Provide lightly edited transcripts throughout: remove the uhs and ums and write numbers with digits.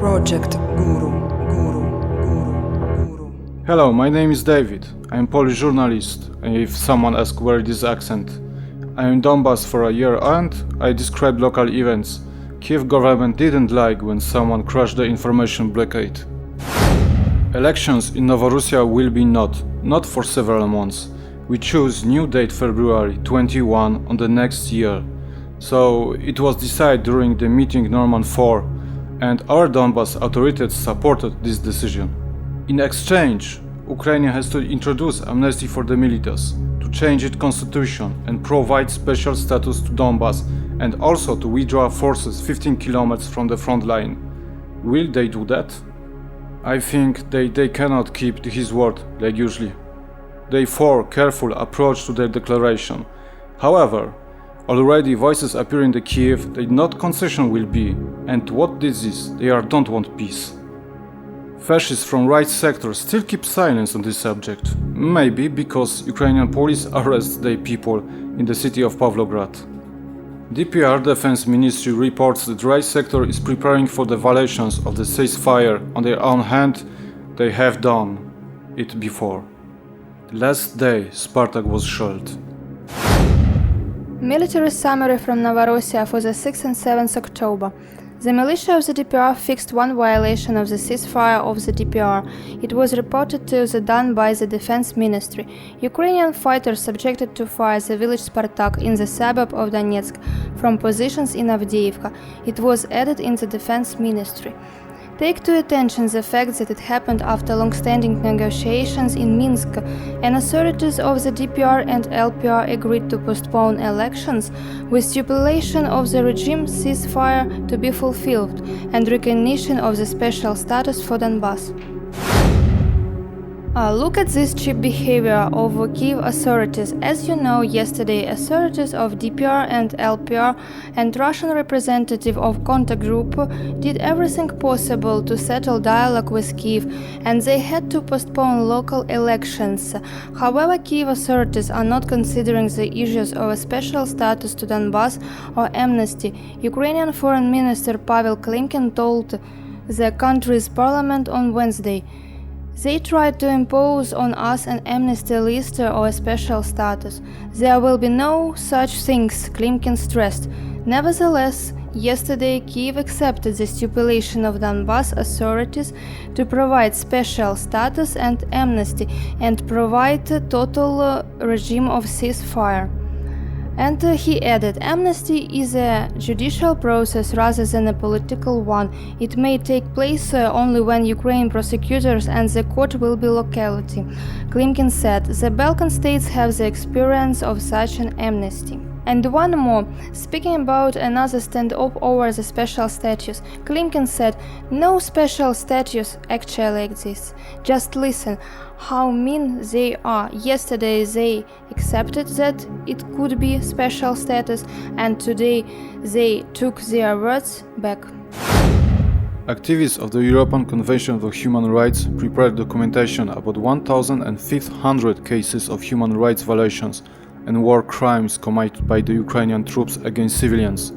Projekt GuRu. Hello, my name is David. I am Polish journalist, and if someone asks where is this accent, I am in Donbass for a year and I describe local events. Kiev government didn't like when someone crashed the information blockade. Elections in Novorossia will be not for several months. We choose new date February 21 on the next year. So it was decided during the meeting Norman 4, and our Donbass authorities supported this decision. In exchange, Ukraine has to introduce amnesty for the militias, to change its constitution and provide special status to Donbass, and also to withdraw forces 15 kilometers from the front line. Will they do that? I think they cannot keep his word like usually. Therefore, careful approach to their declaration. However, already voices appear in the Kiev that not concession will be, and what this is, they don't want peace. Fascists from right sector still keep silence on this subject, maybe because Ukrainian police arrest their people in the city of Pavlograd. DPR Defense Ministry reports that right sector is preparing for the violations of the ceasefire on their own hand. They have done it before. The last day Spartak was shelled. Military summary from Novorossia for the 6th and 7th October. The militia of the DPR fixed one violation of the ceasefire of the DPR. It was reported to the done by the Defense Ministry. Ukrainian fighters subjected to fire the village Spartak in the suburb of Donetsk from positions in Avdiivka. It was added in the Defense Ministry. Take to attention the fact that it happened after long-standing negotiations in Minsk, and authorities of the DPR and LPR agreed to postpone elections with stipulation of the regime ceasefire to be fulfilled and recognition of the special status for Donbass. Look at this cheap behavior of Kiev authorities. As you know, yesterday authorities of DPR and LPR and Russian representative of contact group did everything possible to settle dialogue with Kiev, and they had to postpone local elections. However, Kiev authorities are not considering the issues of a special status to Donbass or amnesty. Ukrainian Foreign Minister Pavel Klimkin told the country's parliament on Wednesday. They tried to impose on us an amnesty list or a special status. There will be no such things, Klimkin stressed. Nevertheless, yesterday Kiev accepted the stipulation of Donbass authorities to provide special status and amnesty and provide a total regime of ceasefire. And he added, amnesty is a judicial process rather than a political one. It may take place only when Ukrainian prosecutors and the court will be locality. Klimkin said, the Balkan states have the experience of such an amnesty. And one more, speaking about another standoff over the special status, Klimkin said, no special status actually exists. Just listen how mean they are. Yesterday they accepted that it could be special status, and today they took their words back. Activists of the European Convention for Human Rights prepared documentation about 1,500 cases of human rights violations and war crimes committed by the Ukrainian troops against civilians,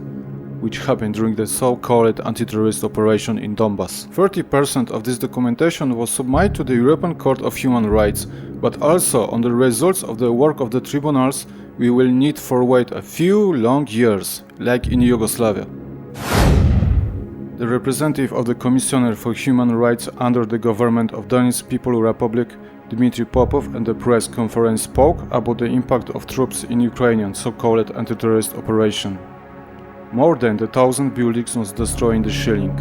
which happened during the so-called anti-terrorist operation in Donbass. 30% of this documentation was submitted to the European Court of Human Rights, but also on the results of the work of the tribunals we will need for wait a few long years, like in Yugoslavia. The representative of the Commissioner for Human Rights under the government of Donetsk People's Republic, Dmitry Popov, and the press conference spoke about the impact of troops in Ukrainian so-called anti-terrorist operation. More than 1,000 buildings was destroyed in the shelling.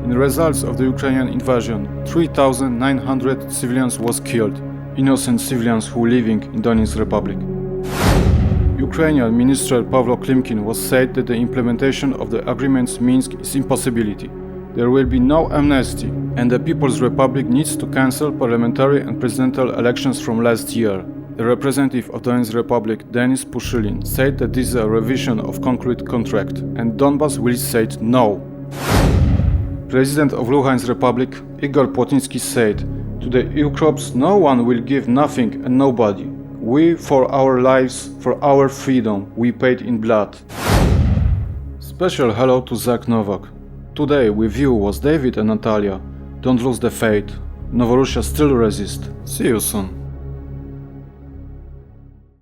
In the results of the Ukrainian invasion, 3,900 civilians was killed, innocent civilians who living in Donetsk Republic. Ukrainian Minister Pavlo Klimkin was said that the implementation of the agreements Minsk is impossibility. There will be no amnesty, and the People's Republic needs to cancel parliamentary and presidential elections from last year. The representative of Donetsk Republic, Denis Pushilin, said that this is a revision of concrete contract, and Donbass will say no. President of Luhansk Republic, Igor Potinsky, said, to the Ukrainians no one will give nothing and nobody. We, for our lives, for our freedom, we paid in blood. Special hello to Zach Novak. Today with you was David and Natalia. Don't lose the faith. Novorossia still resist. See you soon.